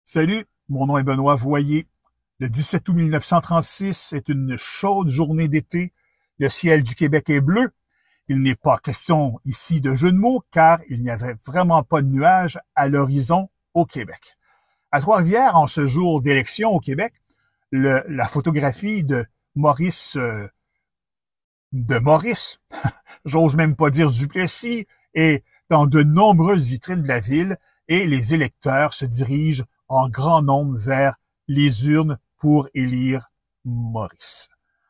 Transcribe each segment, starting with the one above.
Salut, mon nom est Benoît Voyer. Le 17 août 1936 est une chaude journée d'été. Le ciel du Québec est bleu. Il n'est pas question ici de jeu de mots car il n'y avait vraiment pas de nuages à l'horizon au Québec. À Trois-Rivières, en ce jour d'élection au Québec, la photographie de Maurice, j'ose même pas dire Duplessis, est dans de nombreuses vitrines de la ville et les électeurs se dirigent en grand nombre vers les urnes pour élire Maurice.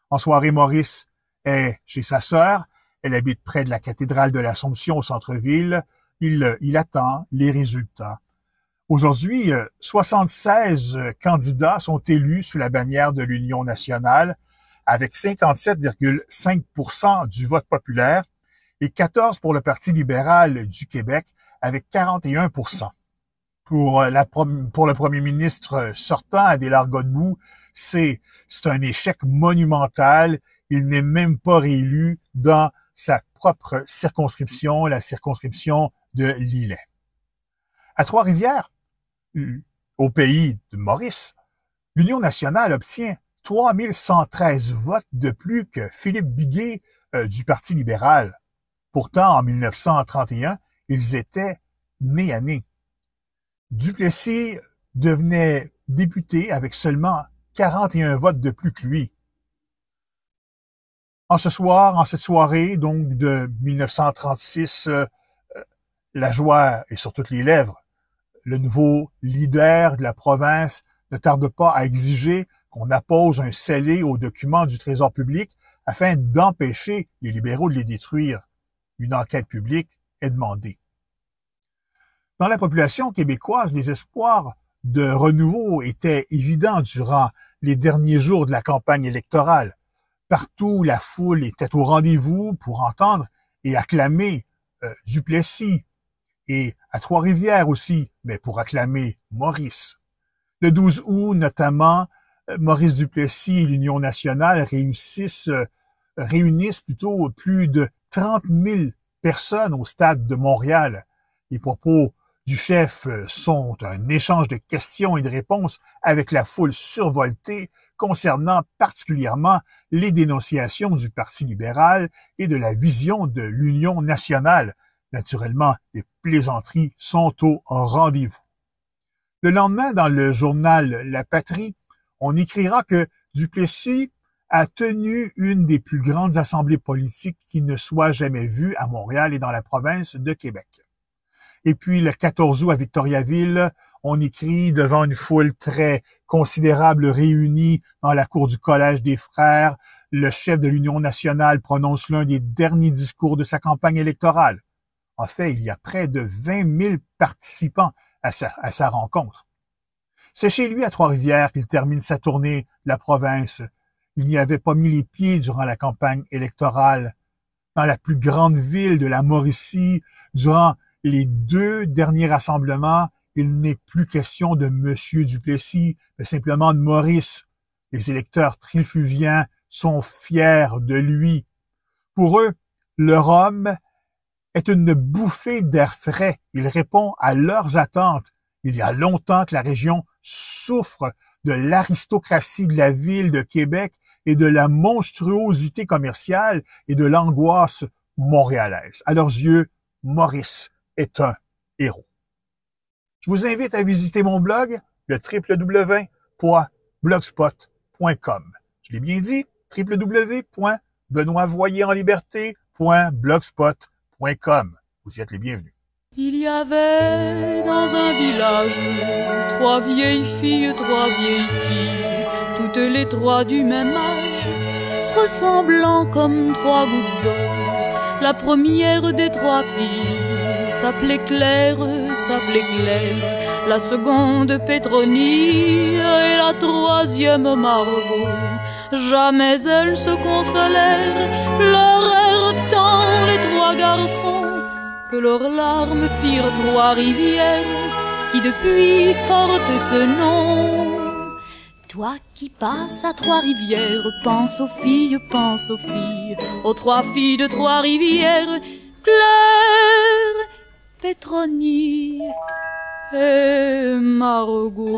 En soirée, Maurice est chez sa sœur. Elle habite près de la cathédrale de l'Assomption au centre-ville. Il attend les résultats. Aujourd'hui, 76 candidats sont élus sous la bannière de l'Union nationale avec 57,5% du vote populaire et 14 pour le Parti libéral du Québec avec 41%. Pour le premier ministre sortant, Adélard Godbout, c'est un échec monumental. Il n'est même pas réélu dans sa propre circonscription, la circonscription de Lillet. À Trois-Rivières, au pays de Maurice, l'Union nationale obtient 3113 votes de plus que Philippe Biguet du Parti libéral. Pourtant, en 1931, ils étaient nez à nez. Duplessis devenait député avec seulement 41 votes de plus que lui. En cette soirée, donc de 1936, la joie est sur toutes les lèvres. Le nouveau leader de la province ne tarde pas à exiger qu'on appose un scellé aux documents du Trésor public afin d'empêcher les libéraux de les détruire. Une enquête publique est demandée. Dans la population québécoise, les espoirs de renouveau étaient évidents durant les derniers jours de la campagne électorale. Partout, la foule était au rendez-vous pour entendre et acclamer Duplessis, et à Trois-Rivières aussi, mais pour acclamer Maurice. Le 12 août, notamment, Maurice Duplessis et l'Union nationale réunissent plus de 30 000 personnes au stade de Montréal. Les propos du chef sont un échange de questions et de réponses avec la foule survoltée concernant particulièrement les dénonciations du Parti libéral et de la vision de l'Union nationale. Naturellement, les plaisanteries sont au rendez-vous. Le lendemain, dans le journal La Patrie, on écrira que Duplessis a tenu une des plus grandes assemblées politiques qui ne soit jamais vue à Montréal et dans la province de Québec. Et puis, le 14 août à Victoriaville, on écrit devant une foule très considérable réunie dans la cour du Collège des Frères, le chef de l'Union nationale prononce l'un des derniers discours de sa campagne électorale. En fait, il y a près de 20 000 participants à sa rencontre. C'est chez lui à Trois-Rivières qu'il termine sa tournée de la province. Il n'y avait pas mis les pieds durant la campagne électorale. Dans la plus grande ville de la Mauricie, durant les 2 derniers rassemblements, il n'est plus question de Monsieur Duplessis, mais simplement de Maurice. Les électeurs trifluviens sont fiers de lui. Pour eux, le rhum est une bouffée d'air frais. Il répond à leurs attentes. Il y a longtemps que la région souffre de l'aristocratie de la ville de Québec et de la monstruosité commerciale et de l'angoisse montréalaise. À leurs yeux, Maurice est un héros. Je vous invite à visiter mon blog, le www.blogspot.com. Je l'ai bien dit, www.benoitvoyerenliberté.blogspot.com. Vous y êtes les bienvenus. Il y avait dans un village 3 vieilles filles, toutes les 3 du même âge, se ressemblant comme 3 gouttes d'eau. La première des 3 filles s'appelait Claire, la seconde Pétronie et la troisième Margot. Jamais elles se consolèrent, pleurèrent tant les 3 garçons que leurs larmes firent 3 rivières qui depuis portent ce nom. Toi qui passes à Trois-Rivières, pense aux filles, aux 3 filles de Trois-Rivières, Claire, Pétronie et Margot.